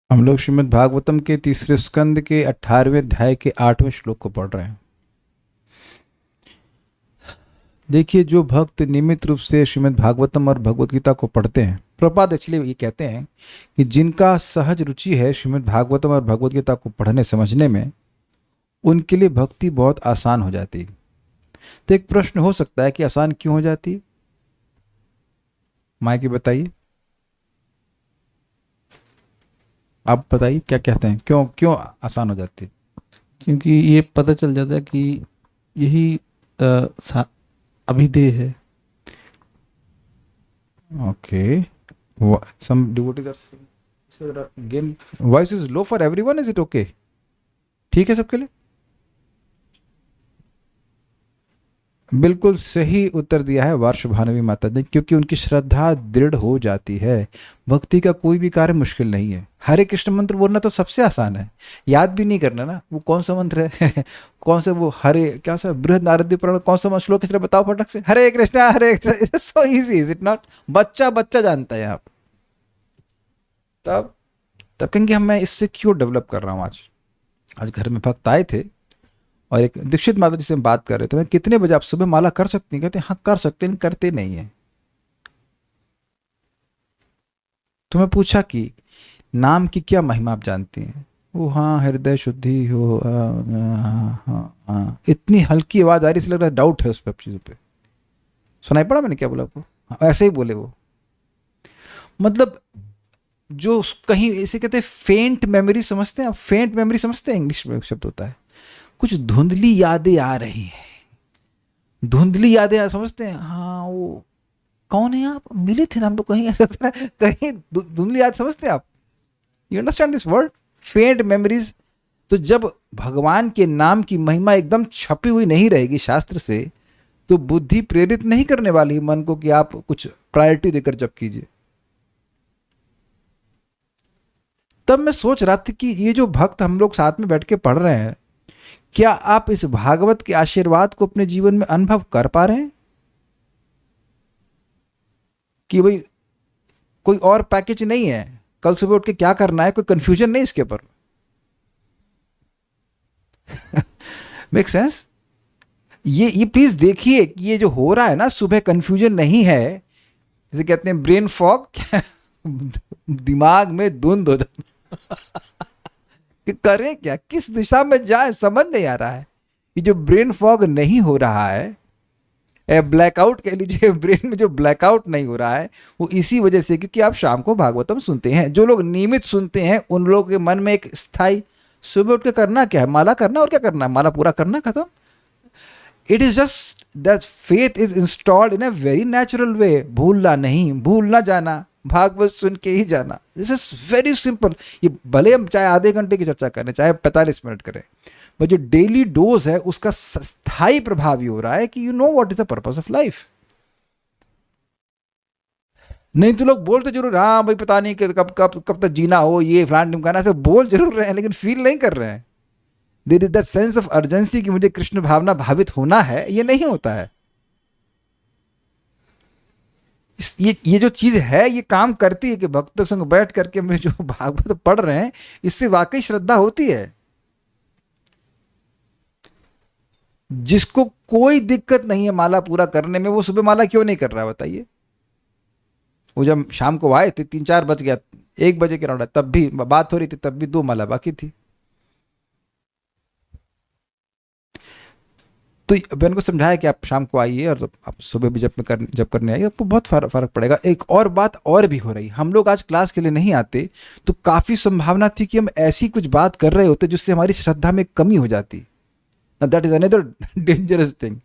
हम लोग श्रीमद् भागवतम के तीसरे स्कंद के 18वें अध्याय के 8वें श्लोक को पढ़ रहे हैं। देखिए, जो भक्त नियमित रूप से श्रीमद् भागवतम और भगवत गीता को पढ़ते हैं, प्रपाद एक्चुअली ये कहते हैं कि जिनका सहज रुचि है श्रीमद् भागवतम और भगवत गीता को पढ़ने समझने में, उनके लिए भक्ति बहुत आसान हो जाती। तो एक प्रश्न हो सकता है कि आसान क्यों हो जाती? माइकी बताइए, आप बताइए क्या कहते हैं, क्यों क्यों आसान हो जाती? क्योंकि ये पता चल जाता है कि यही अभिधेय है। Okay. Some devotees are saying, sir, again, voice is low for everyone. Is it okay? ठीक है सबके लिए? बिल्कुल सही उत्तर दिया है वार्ष भानवी माता ने, क्योंकि उनकी श्रद्धा दृढ़ हो जाती है। भक्ति का कोई भी कार्य मुश्किल नहीं है। हरे कृष्ण मंत्र बोलना तो सबसे आसान है, याद भी नहीं करना ना। वो कौन सा मंत्र है? कौन सा वो हरे क्या सा बृहद नारद पुराण कौन सा श्लोक किस तरह बताओ फटक से? Hare Krishna so easy, is it not? बच्चा बच्चा जानता है आप। तब तब कहेंगे हम, मैं इससे क्यों डेवलप कर रहा हूँ। आज घर में भक्त आए थे और एक दीक्षित माता जी से हम बात कर रहे थे। मैं, कितने बजे आप सुबह माला कर सकती हैं? कहते हैं हाँ कर सकते हैं, करते नहीं है। तो मैं पूछा कि नाम की क्या महिमा आप जानती हैं? वो हाँ, हृदय शुद्धि हो, इतनी हल्की आवाज आ रही, इसलिए लग रहा है डाउट है उस पर चीज़ों पे। सुनाई पड़ा मैंने क्या बोला आपको? हाँ, ऐसे ही बोले वो। मतलब जो कहीं ऐसे कहते हैं फेंट मेमोरी, समझते हैं आप? फेंट मेमोरी समझते हैं? इंग्लिश में शब्द होता है, कुछ धुंधली यादें आ रही हैं। धुंधली यादें समझते हैं? हाँ, वो कौन है आप? मिले थे ना हम लोग कहीं, ऐसा कहीं धुंधली याद समझते हैं आप? You understand this word? फेंट मेमोरीज। तो जब भगवान के नाम की महिमा एकदम छपी हुई नहीं रहेगी शास्त्र से, तो बुद्धि प्रेरित नहीं करने वाली मन को कि आप कुछ प्रायोरिटी देकर जप कीजिए। तब मैं सोच रहा था कि ये जो भक्त हम लोग साथ में बैठ के पढ़ रहे हैं, क्या आप इस भागवत के आशीर्वाद को अपने जीवन में अनुभव कर पा रहे हैं? कि भाई कोई और पैकेज नहीं है, कल सुबह उठ के क्या करना है, कोई कंफ्यूजन नहीं इसके ऊपर। Make sense? ये प्लीज देखिए कि ये जो हो रहा है ना सुबह, कंफ्यूजन नहीं है। जैसे कहते हैं ब्रेन फॉग, दिमाग में धुंध हो जाना। कि करें क्या, किस दिशा में जाए समझ नहीं आ रहा है। ये जो ब्रेन फॉग नहीं हो रहा है, ब्लैकआउट कह लीजिए, ब्रेन में जो ब्लैकआउट नहीं हो रहा है, वो इसी वजह से क्योंकि आप शाम को भागवतम सुनते हैं। जो लोग नियमित सुनते हैं उन लोगों के मन में एक स्थायी, सुबह उठ के करना क्या है? माला करना, और क्या करना है? माला पूरा करना, खत्म। It is just that faith is installed in a very natural way. भूलना नहीं, भूलना जाना, भागवत सुन के ही जाना। This is very simple. ये भले हम चाहे आधे घंटे की चर्चा करें, चाहे 45 मिनट करें, पर जो डेली डोज है उसका स्थायी प्रभाव ये हो रहा है कि you know what is the purpose of life. नहीं तो लोग बोलते जरूर, हाँ भाई पता नहीं कब कब कब तक जीना हो, ये फलान ढिमकाना, ऐसे बोल जरूर रहे हैं, लेकिन फील नहीं कर रहे हैं। There is that sense of urgency कि मुझे कृष्ण भावना भावित होना है, ये नहीं होता है। ये जो चीज है ये काम करती है कि भक्तों संग बैठ करके में जो भागवत पढ़ रहे हैं, इससे वाकई श्रद्धा होती है। जिसको कोई दिक्कत नहीं है माला पूरा करने में, वो सुबह माला क्यों नहीं कर रहा है बताइए? वो जब शाम को आए थे 3-4 बज गया, 1 बजे के राउंड, तब भी बात हो रही थी, तब भी 2 माला बाकी थी। तो मैंने को समझाया कि आप शाम को आइए और आप सुबह भी जब करने आइए, आपको बहुत फर्क पड़ेगा। एक और बात और भी हो रही, हम लोग आज क्लास के लिए नहीं आते तो काफ़ी संभावना थी कि हम ऐसी कुछ बात कर रहे होते जिससे हमारी श्रद्धा में कमी हो जाती। That is another dangerous thing.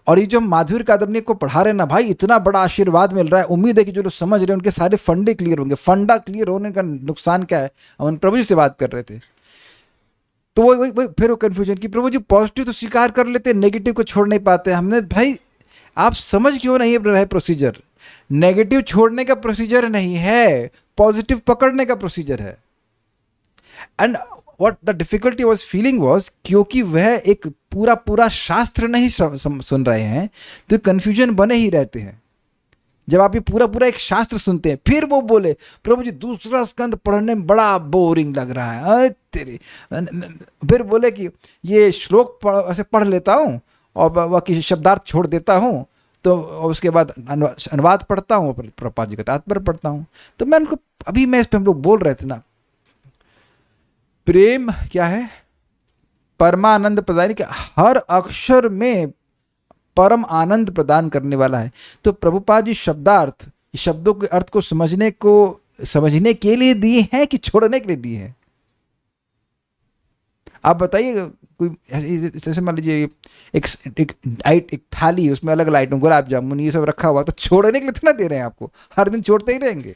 और ये जो हम माधुर्य कादम्बनी को पढ़ा रहे हैं ना भाई, इतना बड़ा आशीर्वाद मिल रहा है। उम्मीद है कि जो लोग समझ रहे हैं उनके सारे फंडे क्लियर होंगे। फंडा क्लियर होने का नुकसान क्या है? हम प्रभु जी से बात कर रहे थे, तो वही फिर वो कंफ्यूजन कि प्रभु जी पॉजिटिव तो स्वीकार कर लेते, नेगेटिव को छोड़ नहीं पाते। हमने, भाई आप समझ क्यों नहीं रहे प्रोसीजर? नेगेटिव छोड़ने का प्रोसीजर नहीं है, पॉजिटिव पकड़ने का प्रोसीजर है। And what the difficulty was feeling was, क्योंकि वह एक पूरा शास्त्र नहीं सुन रहे हैं, तो कंफ्यूजन बने ही रहते हैं। जब आप ये पूरा पूरा एक शास्त्र सुनते हैं, फिर वो बोले प्रभु जी दूसरा स्कंद पढ़ने में बड़ा बोरिंग लग रहा है, अरे तेरी, फिर बोले कि ये श्लोक ऐसे पढ़ लेता हूँ और बाकी शब्दार्थ छोड़ देता हूँ, तो उसके बाद अनुवाद पढ़ता हूँ, प्रभुपाद जी का तात्पर्य पढ़ता हूँ। तो मैं उनको, अभी मैं इस पर हम लोग बोल रहे थे ना, प्रेम क्या है, परमानंद प्रदान, कि हर अक्षर में परम आनंद प्रदान करने वाला है। तो प्रभुपाद जी शब्दार्थ, शब्दों के अर्थ को समझने के लिए दिए हैं कि छोड़ने के लिए दिए हैं? आप बताइए, कोई जैसे मान लीजिए एक थाली, उसमें अलग अलग आइटम, गुलाब जामुन ये सब रखा हुआ, तो छोड़ने के लिए तो ना दे रहे हैं आपको, हर दिन छोड़ते ही रहेंगे।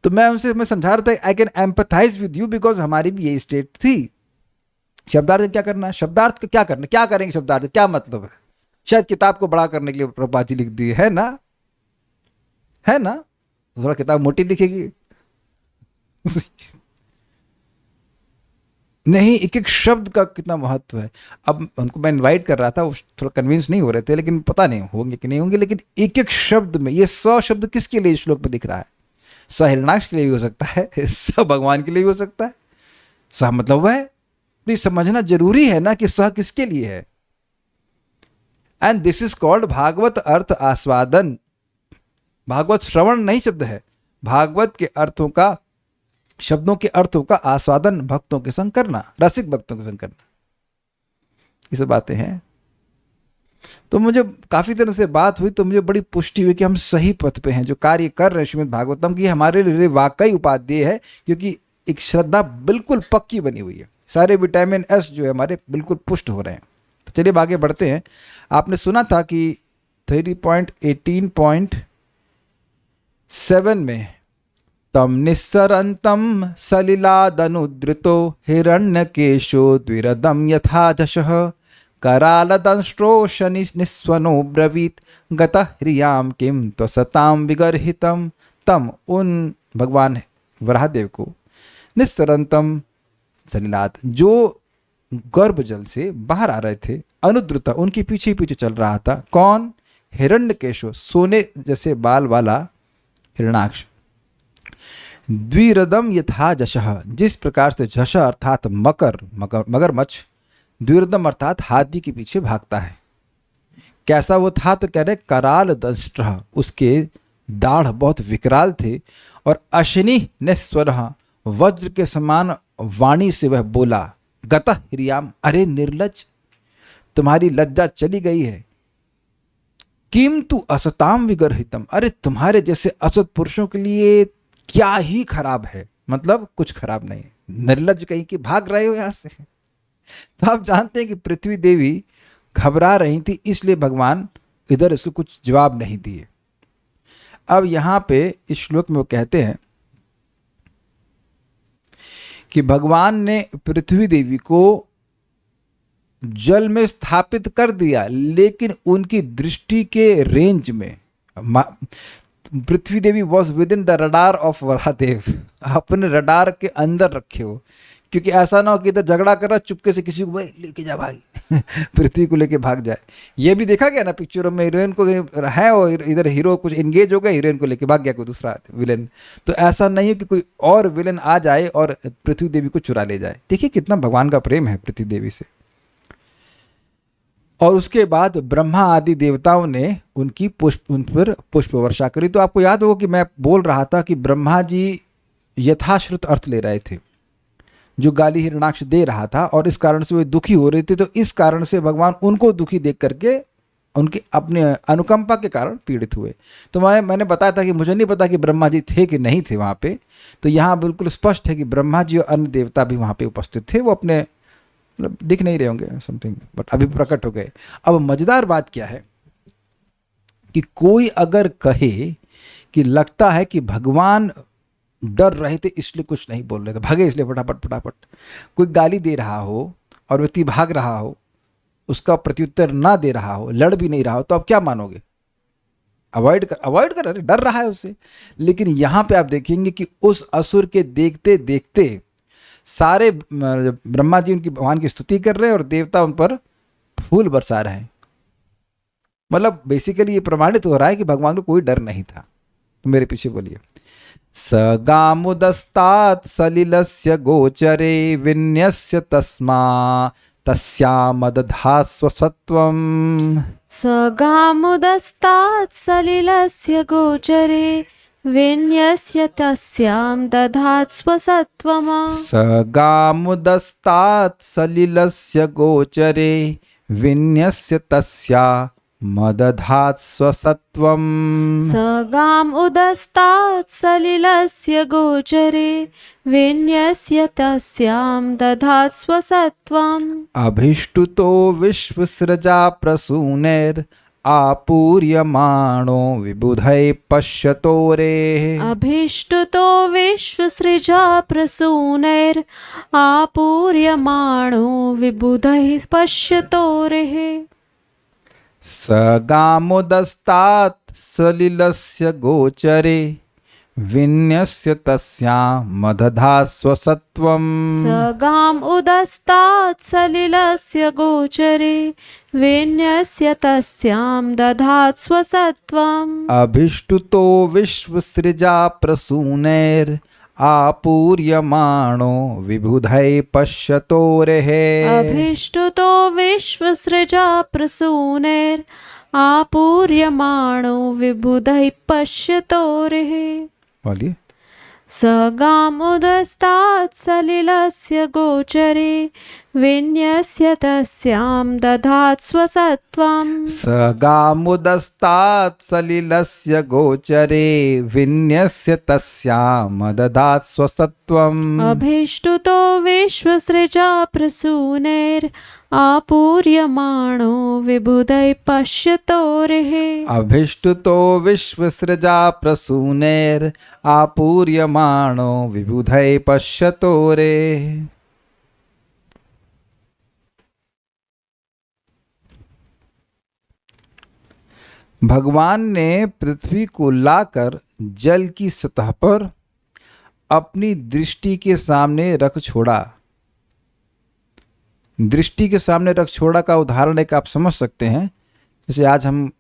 तो मैं समझा रहा था, I can empathise with you, because हमारी भी यही स्टेट थी। शब्दार्थ क्या करना है, शब्दार्थ का क्या करना, क्या करेंगे शब्दार्थ, क्या मतलब है? शायद किताब को बड़ा करने के लिए प्रभुपाद जी लिख दिए, है ना, है ना, थोड़ा किताब मोटी दिखेगी नहीं, एक एक शब्द का कितना महत्व है। अब उनको मैं इनवाइट कर रहा था, वो थोड़ा कन्विंस नहीं हो रहे थे, लेकिन पता नहीं होंगे कि नहीं होंगे, लेकिन एक एक शब्द में, ये 100 शब्द किसके लिए श्लोक में दिख रहा है? स हिरणाक्ष के लिए भी हो सकता है, स भगवान के लिए भी हो सकता है, स मतलब वह है। तो ये समझना जरूरी है ना कि स किसके लिए है। एंड दिस इज कॉल्ड भागवत अर्थ आस्वादन। भागवत श्रवण नहीं शब्द है, भागवत के अर्थों का, शब्दों के अर्थों का आस्वादन भक्तों के संग करना, रसिक भक्तों के संग करना, ये सब बातें हैं। तो मुझे काफी तरह से बात हुई, तो मुझे बड़ी पुष्टि हुई कि हम सही पथ पे हैं, जो कार्य कर रहे हैं श्रीमद् भागवतम की, हमारे लिए वाकई उपादेय है, क्योंकि एक श्रद्धा बिल्कुल पक्की बनी हुई है, सारे विटामिन एस जो है हमारे बिल्कुल पुष्ट हो रहे हैं। तो चलिए आगे बढ़ते हैं। आपने सुना था कि 3.18.7 में तम निस्सरंतम सलिलादनुद्रितो हिरण्यकेशो द्विरदम यथा जशः करालदंष्ट्रो शनि निस्वनो ब्रवीत गतः ह्रियाम किम त्वसताम विगर्हितम। तम, उन भगवान वराहदेव को, निस्सरंतम सलिलाद, जो गर्भ जल से बाहर आ रहे थे, अनुद्रुता, उनके पीछे पीछे चल रहा था। कौन? हिरण्यकेशो, सोने जैसे बाल वाला हिरणाक्ष। द्विरदम यथा जशः, जिस प्रकार से जश अर्थात मगरमच्छ, द्विरदम अर्थात हाथी के पीछे भागता है। कैसा वो था? तो कह रहे कराल दंष्ट्र, उसके दाढ़ बहुत विकराल थे, और अशनि निस्वर, वज्र के समान वाणी से वह बोला, गतः ह्रियाम, अरे निर्लज, तुम्हारी लज्जा चली गई है। किम तु असताम विगर्हितम, अरे तुम्हारे जैसे असत पुरुषों के लिए क्या ही खराब है, मतलब कुछ खराब नहीं है, निर्लज कहीं कि भाग रहे हो यहां से। तो आप जानते हैं कि पृथ्वी देवी घबरा रही थी, इसलिए भगवान इधर इसको कुछ जवाब नहीं दिए। अब यहां पे इस श्लोक में वो कहते हैं कि भगवान ने पृथ्वी देवी को जल में स्थापित कर दिया, लेकिन उनकी दृष्टि के रेंज में, Prithvi Devi was within the radar of Varahadeva, अपने रडार के अंदर रखे हो, क्योंकि ऐसा ना हो कि इधर झगड़ा कर रहा चुपके से किसी को लेके जा भागी पृथ्वी को लेके भाग जाए। ये भी देखा गया ना पिक्चरों में, हीरोइन को है और इधर हीरो कुछ एंगेज हो गया, हीरोइन को लेके भाग गया कोई दूसरा विलेन। तो ऐसा नहीं है कि कोई और विलेन आ जाए और पृथ्वी देवी को चुरा ले जाए। देखिए कितना भगवान का प्रेम है पृथ्वी देवी से। और उसके बाद ब्रह्मा आदि देवताओं ने उन पर पुष्प वर्षा करी। तो आपको याद होगा कि मैं बोल रहा था कि ब्रह्मा जी यथाश्रुत अर्थ ले रहे थे, जो गाली हिरणाक्ष दे रहा था, और इस कारण से वे दुखी हो रहे थे। तो इस कारण से भगवान उनको दुखी देख करके उनके अपने अनुकंपा के कारण पीड़ित हुए। तो मैंने बताया था कि मुझे नहीं पता कि ब्रह्मा जी थे कि नहीं थे वहाँ पे। तो यहाँ बिल्कुल स्पष्ट है कि ब्रह्मा जी और अन्य देवता भी वहाँ पे उपस्थित थे। वो अपने दिख नहीं रहे होंगे समथिंग, बट अभी प्रकट हो गए। अब मजेदार बात क्या है कि कोई अगर कहे कि लगता है कि भगवान डर रहे थे इसलिए कुछ नहीं बोल रहे थे, भागे इसलिए फटाफट फटाफट, कोई गाली दे रहा हो और व्यक्ति भाग रहा हो, उसका प्रत्युत्तर ना दे रहा हो, लड़ भी नहीं रहा हो, तो आप क्या मानोगे? अवॉइड कर रहे, डर रहा है उससे। लेकिन यहाँ पे आप देखेंगे कि उस असुर के देखते देखते सारे ब्रह्मा जी उनकी भगवान की स्तुति कर रहे हैं और देवता उन पर फूल बरसा रहे हैं। मतलब बेसिकली ये प्रमाणित हो रहा है कि भगवान को कोई डर नहीं था। तो मेरे पीछे बोलिए। सगामुदस्तात् सलिलस्य गोचरे विन्यस्य तस्मा तस्यामदधास्वसत्वम्। सगामुदस्तात् सलिलस्य गोचरे विन्यस्य तस्यां दधात् स्वसत्वम्। सगामुदस्तात् सलिलस्य गोचरे विन्यस्य तस्या मदधात् स्वसत्वम्। सगाम् उदस्तात् सलिलस्य गोचरे विन्यस्य तस्यां दधात् स्वसत्वम्। अभिष्टुतो विश्वसृजा प्रसूनेर् आपूर्यमाणो विबुधैः पश्यतोरेः। अभीष्टुतो विश्वसृजा प्रसूनैर् आपूर्यमाणो विबुधैः पश्यतोरेः। सगामुदस्तात् सलिलस्य गोचरे विन्यस्य तस्यां मदधात् स्वसत्वम्। सगाम् उदस्तात् सलिलस्य गोचरे विन्यस्य तस्यां दधात् स्वसत्वम्। अभिष्टुतो विश्वसृजा प्रसूनेर् आपूर्यमाणो विबुधैः पश्यतोरेः। अभीष्टुतो विश्वसृजा प्रसूनैर् आपूर्यमाणो विबुधैः पश्यतोरेः। बोलिए। सगामुदस्तात् सलिलस्य गोचरे विन्यस्य तस्यां दधात् स्वसत्वम्। सगामुदस्तात् सलिलस्य गोचरे विन्यस्य तस्यां मदधात् स्वसत्वम्। अभीष्टुतो विश्वसृजा प्रसूनैर् आपूर्यमाणो विबुधैः पश्यतोरेः। अभिष्टुतो विश्वसृजा प्रसूनेर् आपूर्यमाणो विबुधैः पश्यतोरेः। भगवान ने पृथ्वी को लाकर जल की सतह पर अपनी दृष्टि के सामने रख छोड़ा। दृष्टि के सामने रख छोड़ा का उदाहरण एक आप समझ सकते हैं। जैसे आज हम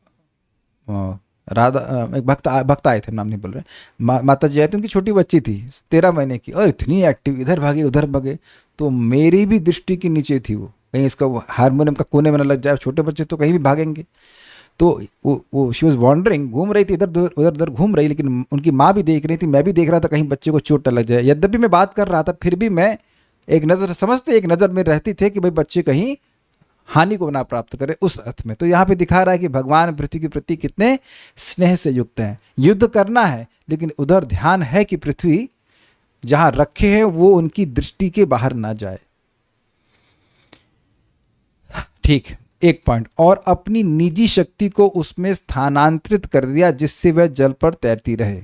एक भक्त आए थे, नाम नहीं बोल रहे, माता जी आए थे, उनकी छोटी बच्ची थी 13 महीने की और इतनी एक्टिव, इधर भागे उधर भागे, तो मेरी भी दृष्टि के नीचे थी वो, कहीं इसका हारमोनियम का कोने में न लग जाए। छोटे बच्चे तो कहीं भी भागेंगे। तो वो शी वॉज वॉन्डरिंग, घूम रही थी, इधर उधर घूम रही, लेकिन उनकी माँ भी देख रही थी, मैं भी देख रहा था कहीं बच्चे को चोट न लग जाए। यद्यपि मैं बात कर रहा था फिर भी मैं एक नज़र में रहती थे कि भाई बच्चे कहीं हानि को ना प्राप्त करे, उस अर्थ में। तो यहाँ पे दिखा रहा है कि भगवान पृथ्वी के प्रति कितने स्नेह से युक्त हैं। युद्ध करना है लेकिन उधर ध्यान है कि पृथ्वी जहाँ रखे हैं वो उनकी दृष्टि के बाहर ना जाए। ठीक, एक पॉइंट और, अपनी निजी शक्ति को उसमें स्थानांतरित कर दिया जिससे वह जल पर तैरती रहे।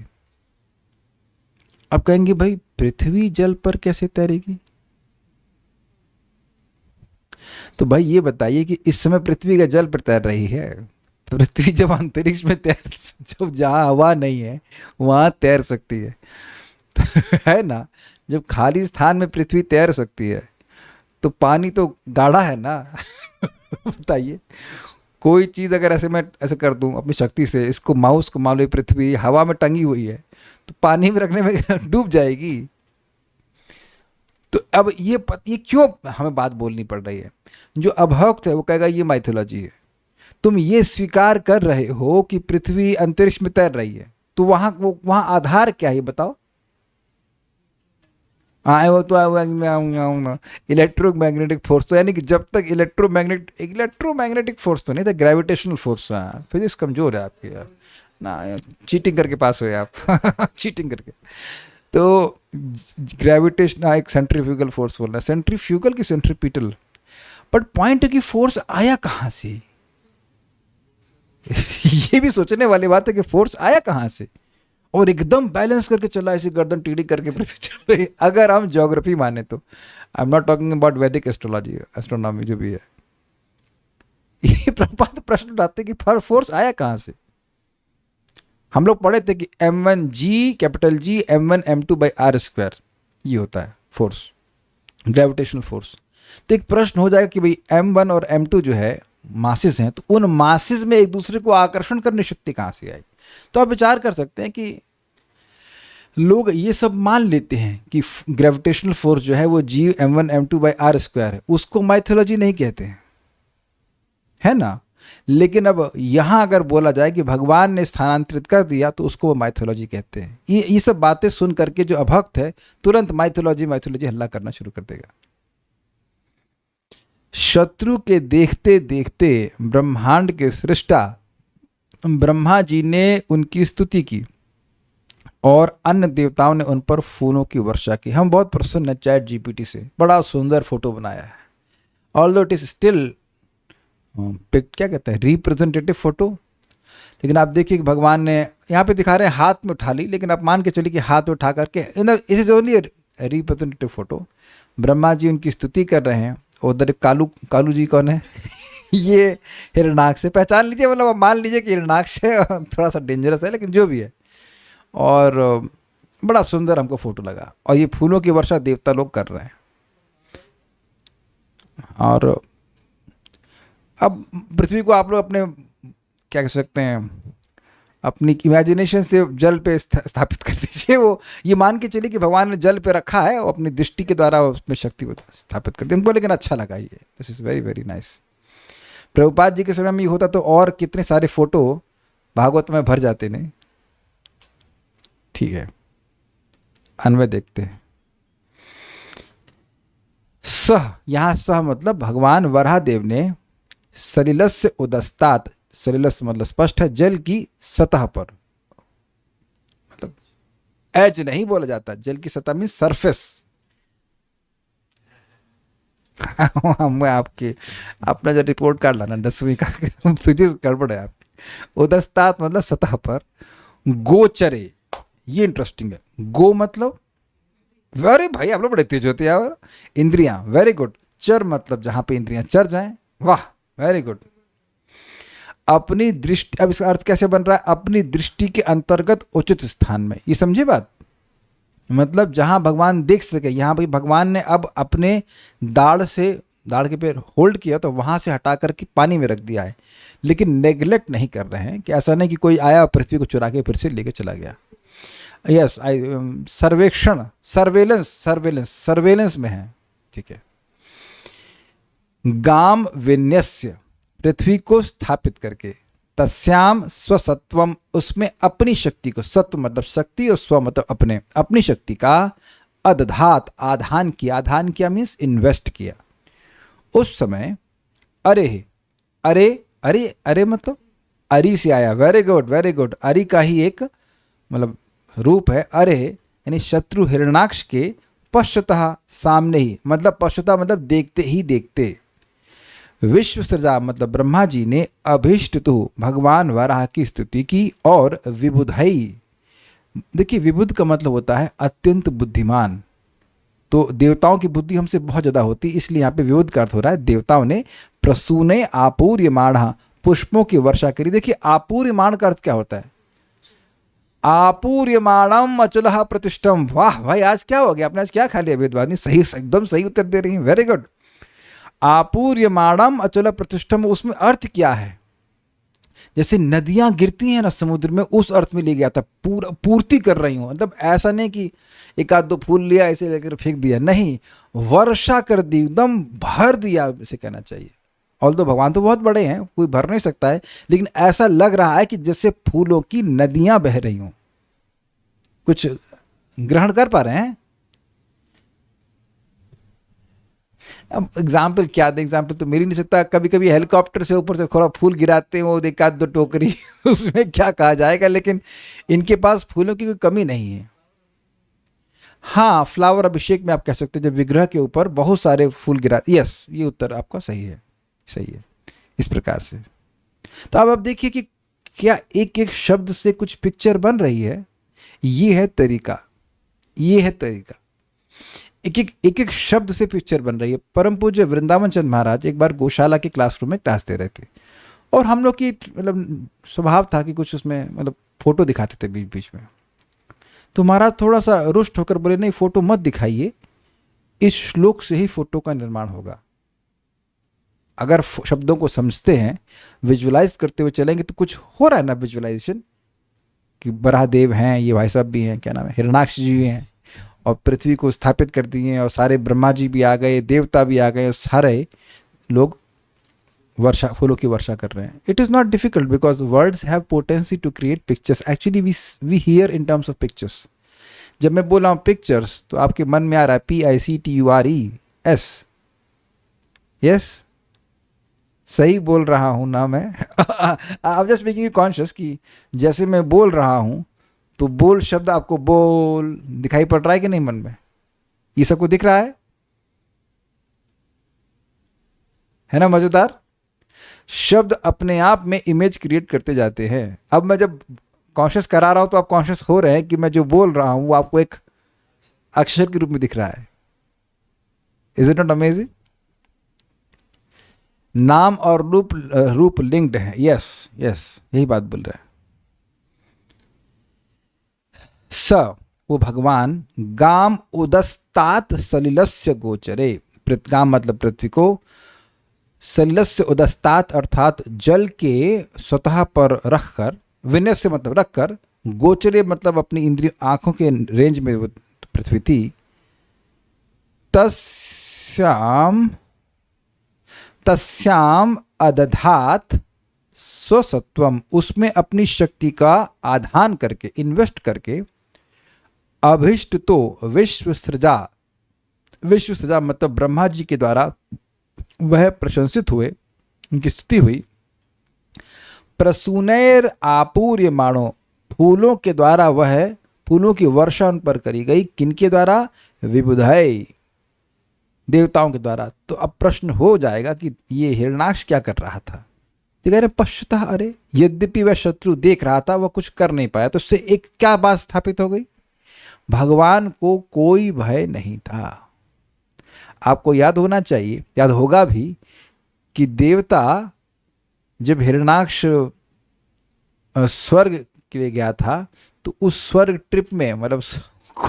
अब कहेंगे भाई पृथ्वी जल पर कैसे तैरेगी? तो भाई ये बताइए कि इस समय पृथ्वी का जल पर तैर रही है। पृथ्वी जब अंतरिक्ष में जब जहाँ हवा नहीं है वहाँ तैर सकती है है ना। जब खाली स्थान में पृथ्वी तैर सकती है तो पानी तो गाढ़ा है ना बताइए, कोई चीज़ अगर ऐसे मैं ऐसे कर दूं अपनी शक्ति से, इसको माउस को मान लो पृथ्वी हवा में टंगी हुई है तो पानी में रखने में डूब जाएगी। तो अब ये क्यों हमें बात बोलनी पड़ रही है? जो अभक्त है वो कहेगा ये माइथोलॉजी है। तुम ये स्वीकार कर रहे हो कि पृथ्वी अंतरिक्ष में तैर रही है, तो वहां आधार क्या है बताओ? आए वो तो इलेक्ट्रोमैग्नेटिक फोर्स, तो यानी कि जब तक इलेक्ट्रोमैग्नेटिक फोर्स तो नहीं था, ग्रेविटेशनल फोर्स। फिजिक्स कमजोर है आपकी यार ना, चीटिंग करके पास हुए आप चीटिंग करके। तो ग्रेविटेशन एक सेंट्रीफ्यूगल फोर्स बोल रहा है, सेंट्रीफ्यूगल की सेंट्रीपिटल। बट पॉइंट है कि फोर्स आया कहाँ से ये भी सोचने वाली बात है कि फोर्स आया कहाँ से, और एकदम बैलेंस करके चला, ऐसे गर्दन टीढ़ी करके पृथ्वी चल रही। अगर हम ज्योग्राफी माने तो, I am not talking about वैदिक एस्ट्रोलॉजी, एस्ट्रोनॉमी जो भी है। ये प्रश्न उठाते कि फोर्स आया कहाँ से। हम लोग पढ़े थे कि m1g capital G m1 m2 by r², ये होता है फोर्स, ग्रेविटेशनल फोर्स। तो एक प्रश्न हो जाएगा कि भाई m1 और m2 जो है मासेस हैं, तो उन मासेस में एक दूसरे को आकर्षण करने शक्ति कहाँ से आई? तो आप विचार कर सकते हैं कि लोग ये सब मान लेते हैं कि ग्रेविटेशनल फोर्स जो है वो G m1m2/r² है, उसको माइथोलॉजी नहीं कहते हैं, है ना। लेकिन अब यहाँ अगर बोला जाए कि भगवान ने स्थानांतरित कर दिया तो उसको वो माइथोलॉजी कहते हैं। ये सब बातें सुन करके जो अभक्त है तुरंत माइथोलॉजी माइथोलॉजी हल्ला करना शुरू कर देगा। शत्रु के देखते देखते ब्रह्मांड के सृष्टा ब्रह्मा जी ने उनकी स्तुति की और अन्य देवताओं ने उन पर फूलों की वर्षा की। हम बहुत प्रसन्न हैं चैट जीपीटी से, बड़ा सुंदर फोटो बनाया है। ऑल्दो इट इज स्टिल क्या कहते हैं, रिप्रेजेंटेटिव फोटो, लेकिन आप देखिए कि भगवान ने यहाँ पे दिखा रहे हैं हाथ में उठा ली, लेकिन आप मान के चलिए कि हाथ में उठा करके it is only representative photo. Brahma ji उनकी स्तुति कर रहे हैं। उधर कालू जी कौन है? ये हिरणाक्ष से पहचान लीजिए, मतलब आप मान लीजिए कि हिरणाक्ष है, थोड़ा सा डेंजरस है लेकिन जो भी है। और बड़ा सुंदर हमको फोटो लगा, और ये फूलों की वर्षा देवता लोग कर रहे हैं। और अब पृथ्वी को आप लोग अपने क्या कह सकते हैं, अपनी इमेजिनेशन से जल पे स्थापित कर दीजिए। वो ये मान के चलिए कि भगवान ने जल पे रखा है और अपनी दृष्टि के द्वारा उसमें शक्ति स्थापित कर दी हमको। लेकिन अच्छा लगा ये, this is very very nice. Prabhupada ji के समय में ये होता तो और कितने सारे फोटो भागवत में भर जाते नहीं। ठीक है, अन्वय देखते हैं। सह, यहाँ सह मतलब भगवान वराहदेव ने सलिलस्य उदस्तात्, सलिलस मतलब स्पष्ट है, जल की सतह पर, मतलब एज नहीं बोला जाता, जल की सतह मीन सरफेस। मैं आपके अपना जो रिपोर्ट कार्ड लाना 10वीं का फिजिक्स गड़बड़ है आपकी। उदस्तात् मतलब सतह पर, गोचरे, ये इंटरेस्टिंग है। गो मतलब वेरी, भाई आप लोग बड़े तेज होते हैं यार। इंद्रियां, वेरी गुड। चर मतलब जहां पे इंद्रियां चर जाएं, वाह वेरी गुड। अपनी दृष्टि, अब इसका अर्थ कैसे बन रहा है? अपनी दृष्टि के अंतर्गत उचित स्थान में, ये समझे बात, मतलब जहां भगवान देख सके। यहाँ भाई भगवान ने अब अपने दाढ़ से, दाढ़ के पे होल्ड किया तो वहां से हटा करके पानी में रख दिया है, लेकिन नेग्लेक्ट नहीं कर रहे हैं कि ऐसा नहीं कि कोई आया पृथ्वी को चुरा के फिर से लेके चला गया। यस, सर्वेक्षण, सर्वेलेंस में है। ठीक है। गाम विन्यस्य, पृथ्वी को स्थापित करके, तस्याम स्वसत्वम, उसमें अपनी शक्ति को, सत्व मतलब शक्ति और स्व मतलब अपने, अपनी शक्ति का अदधात, आधान किया। आधान किया मीन्स इन्वेस्ट किया। उस समय अरे, अरे अरे अरे मतलब अरि से आया, वेरी गुड वेरी गुड। अरि का ही एक मतलब रूप है अरे, यानी शत्रु हिरणाक्ष के पश्चातः, सामने ही, मतलब पश्चातः मतलब देखते ही देखते। विश्व सृजा मतलब ब्रह्मा जी ने अभीष्ट तो भगवान वराह की स्तुति की और विबुधई, देखिए विबुध का मतलब होता है अत्यंत बुद्धिमान। तो देवताओं की बुद्धि हमसे बहुत ज़्यादा होती है, इसलिए यहाँ पे विबुध का अर्थ हो रहा है देवताओं ने प्रसूने आपूर्यमाण, पुष्पों की वर्षा करी। देखिए आपूर्यमाण का अर्थ क्या होता है? आपूर्यमाणम अचलः प्रतिष्ठम। वाह भाई, आज क्या हो गया, आपने आज क्या खा लिया वेदवादी? सही, एकदम सही उत्तर दे रही हैं, वेरी गुड। आपूर्यमाणम अचल प्रतिष्ठम, उसमें अर्थ क्या है? जैसे नदियां गिरती हैं ना समुद्र में, उस अर्थ में ले गया था, पूर्ति कर रही हूं। मतलब ऐसा नहीं कि एक आध दो फूल लिया ऐसे लेकर फेंक दिया, नहीं, वर्षा कर दी, एकदम भर दिया, इसे कहना चाहिए। ऑल्दो भगवान तो बहुत बड़े हैं, कोई भर नहीं सकता है, लेकिन ऐसा लग रहा है कि जैसे फूलों की नदियां बह रही हों। कुछ ग्रहण कर पा रहे हैं? अब एग्जाम्पल क्या दे, एग्जाम्पल तो मेरी नहीं सकता। कभी कभी हेलीकॉप्टर से ऊपर से थोड़ा फूल गिराते हैं, वो एक आध दो टोकरी उसमें क्या कहा जाएगा, लेकिन इनके पास फूलों की कोई कमी नहीं है। हाँ, फ्लावर अभिषेक में आप कह सकते हैं जब विग्रह के ऊपर बहुत सारे फूल गिरा। यस, ये उत्तर आपका सही है, सही है, इस प्रकार से। तो अब आप देखिए कि क्या एक एक शब्द से कुछ पिक्चर बन रही है। ये है तरीका, ये है तरीका, एक एक शब्द से पिक्चर बन रही है। परम पूज्य वृंदावन चंद महाराज एक बार गौशाला के क्लासरूम में क्लास दे रहे थे, और हम लोग की मतलब स्वभाव था कि कुछ उसमें मतलब फोटो दिखाते थे बीच बीच में। तो महाराज थोड़ा सा रुष्ट होकर बोले, नहीं फोटो मत दिखाइए, इस श्लोक से ही फोटो का निर्माण होगा। अगर शब्दों को समझते हैं, विजुलाइज करते हुए चलेंगे तो कुछ हो रहा है ना विजुलाइजेशन, कि बराहदेव हैं, ये भाई साहब भी हैं, क्या नाम है, हिरणाक्ष जी भी हैं, और पृथ्वी को स्थापित कर दिए, और सारे ब्रह्मा जी भी आ गए, देवता भी आ गए, और सारे लोग वर्षा, फूलों की वर्षा कर रहे हैं. It is not difficult because words have potency to create pictures. Actually we hear in terms of pictures. जब मैं बोल रहा हूँ पिक्चर्स तो आपके मन में आ रहा है PICTURES. यस, सही बोल रहा हूँ ना मैं? आप जस्ट मेकिंग यू कॉन्शियस कि जैसे मैं बोल रहा हूँ तो बोल शब्द आपको बोल दिखाई पड़ रहा है कि नहीं मन में? ये सबको दिख रहा है ना? मज़ेदार. शब्द अपने आप में इमेज क्रिएट करते जाते हैं. अब मैं जब कॉन्शियस करा रहा हूं तो आप कॉन्शियस हो रहे हैं कि मैं जो बोल रहा हूं वो आपको एक अक्षर के रूप में दिख रहा है. Is it not amazing? नाम और रूप लिंक्ड है. यस यस, यही बात बोल रहा है. स वो भगवान गाम उदस्तात सलिलस्य गोचरे. गाम मतलब पृथ्वी को, सलिलस्य उदस्तात अर्थात जल के स्वतः पर रखकर, विनय से मतलब रखकर, गोचरे मतलब अपनी इंद्रिय आंखों के रेंज में वो पृथ्वी थी. तस्याम अदधात स्वसत्वम, उसमें अपनी शक्ति का आधान करके, इन्वेस्ट करके, अभिष्ट तो विश्व सृजा. विश्व सृजा मतलब ब्रह्मा जी के द्वारा वह प्रशंसित हुए, उनकी स्तुति हुई. प्रसूनैर आपूर्यमाणो, फूलों के द्वारा वह, फूलों की वर्षा उन पर करी गई. किनके द्वारा? विबुधय, देवताओं के द्वारा. तो अब प्रश्न हो जाएगा कि ये हिरणाक्ष क्या कर रहा था? तो कह रहे पश्चात, अरे यद्यपि वह शत्रु देख रहा था, वह कुछ कर नहीं पाया. तो उससे एक क्या बात स्थापित हो गई? भगवान को कोई भय नहीं था. आपको याद होना चाहिए, याद होगा भी, कि देवता जब हिरणाक्ष स्वर्ग के लिए गया था तो उस स्वर्ग ट्रिप में, मतलब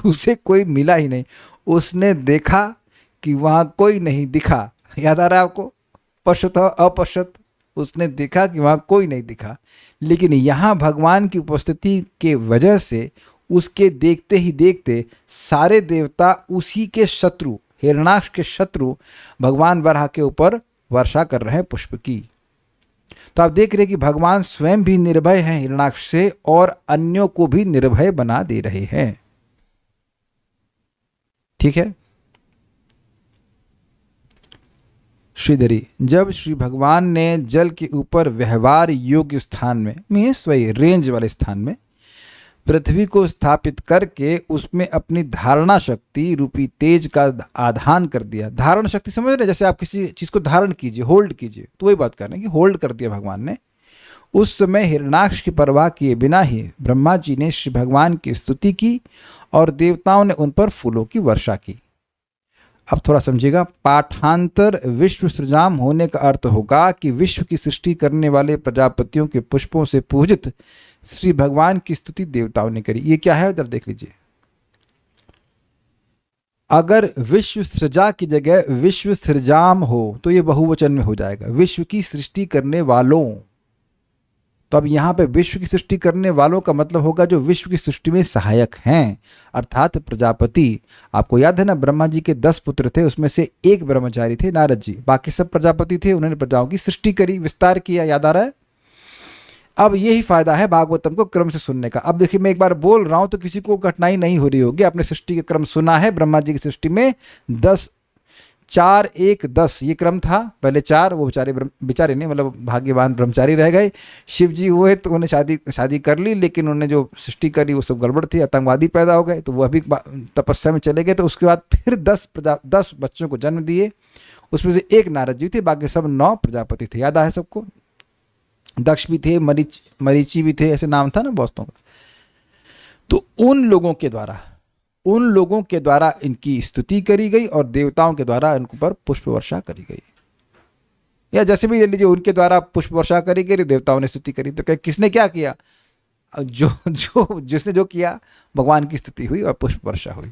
उसे कोई मिला ही नहीं. उसने देखा कि वहाँ कोई नहीं दिखा. याद आ रहा है आपको? पश्यत अपश्यत, उसने देखा कि वहाँ कोई नहीं दिखा. लेकिन यहाँ भगवान की उपस्थिति के वजह से उसके देखते ही देखते सारे देवता उसी के शत्रु, हिरणाक्ष के शत्रु भगवान वराह के ऊपर वर्षा कर रहे हैं पुष्प की. तो आप देख रहे हैं कि भगवान स्वयं भी निर्भय हैं हिरणाक्ष से, और अन्यों को भी निर्भय बना दे रहे हैं. ठीक है. श्रीधरी, जब श्री भगवान ने जल के ऊपर व्यवहार योग्य स्थान में, मीन्स वही रेंज वाले स्थान में, पृथ्वी को स्थापित करके उसमें अपनी धारणा शक्ति रूपी तेज का आधान कर दिया. धारण शक्ति समझ रहे, जैसे आप किसी चीज़ को धारण कीजिए, होल्ड कीजिए, तो वही बात कर रहे हैं कि होल्ड कर दिया भगवान ने. उस समय हिरणाक्ष की परवाह किए बिना ही ब्रह्मा जी ने श्री भगवान की स्तुति की और देवताओं ने उन पर फूलों की वर्षा की. अब थोड़ा समझिएगा. पाठांतर विश्व सृजाम होने का अर्थ होगा कि विश्व की सृष्टि करने वाले प्रजापतियों के पुष्पों से पूजित श्री भगवान की स्तुति देवताओं ने करी. ये क्या है, उधर देख लीजिए. अगर विश्व सृजा की जगह विश्व सृजाम हो तो ये बहुवचन में हो जाएगा, विश्व की सृष्टि करने वालों. तो अब यहाँ पे विश्व की सृष्टि करने वालों का मतलब होगा जो विश्व की सृष्टि में सहायक हैं, अर्थात प्रजापति. आपको याद है ना, ब्रह्मा जी के 10 पुत्र थे, उसमें से एक ब्रह्मचारी थे, नारद जी. बाकी सब प्रजापति थे, उन्होंने प्रजाओं की सृष्टि करी, विस्तार किया. याद आ रहा है? अब यही फायदा है भागवतम को क्रम से सुनने का. अब देखिए, मैं एक बार बोल रहा हूं तो किसी को कठिनाई नहीं हो रही होगी. आपने सृष्टि के क्रम सुना है. ब्रह्मा जी की सृष्टि में 10 4 1 10 ये क्रम था. पहले 4, वो बेचारे नहीं, मतलब भाग्यवान ब्रह्मचारी रह गए. शिव जी हुए तो उन्हें शादी कर ली, लेकिन उन्होंने जो सृष्टि करी वो सब गड़बड़ थी, आतंकवादी पैदा हो गए, तो वह भी तपस्या में चले गए. तो उसके बाद फिर 10 बच्चों को जन्म दिए. उसमें से एक नारद जी थे, बाकी सब 9 प्रजापति थे. याद आया सबको? दक्ष भी थे, मरीचि भी थे, ऐसे नाम था ना बहुतों का. तो उन लोगों के द्वारा इनकी स्तुति करी गई और देवताओं के द्वारा इनके पर पुष्प वर्षा करी गई. या जैसे भी ले लीजिए, उनके द्वारा पुष्प वर्षा करी गई, देवताओं ने स्तुति करी. तो किसने क्या किया? जिसने जो किया, भगवान की स्तुति हुई और पुष्प वर्षा हुई.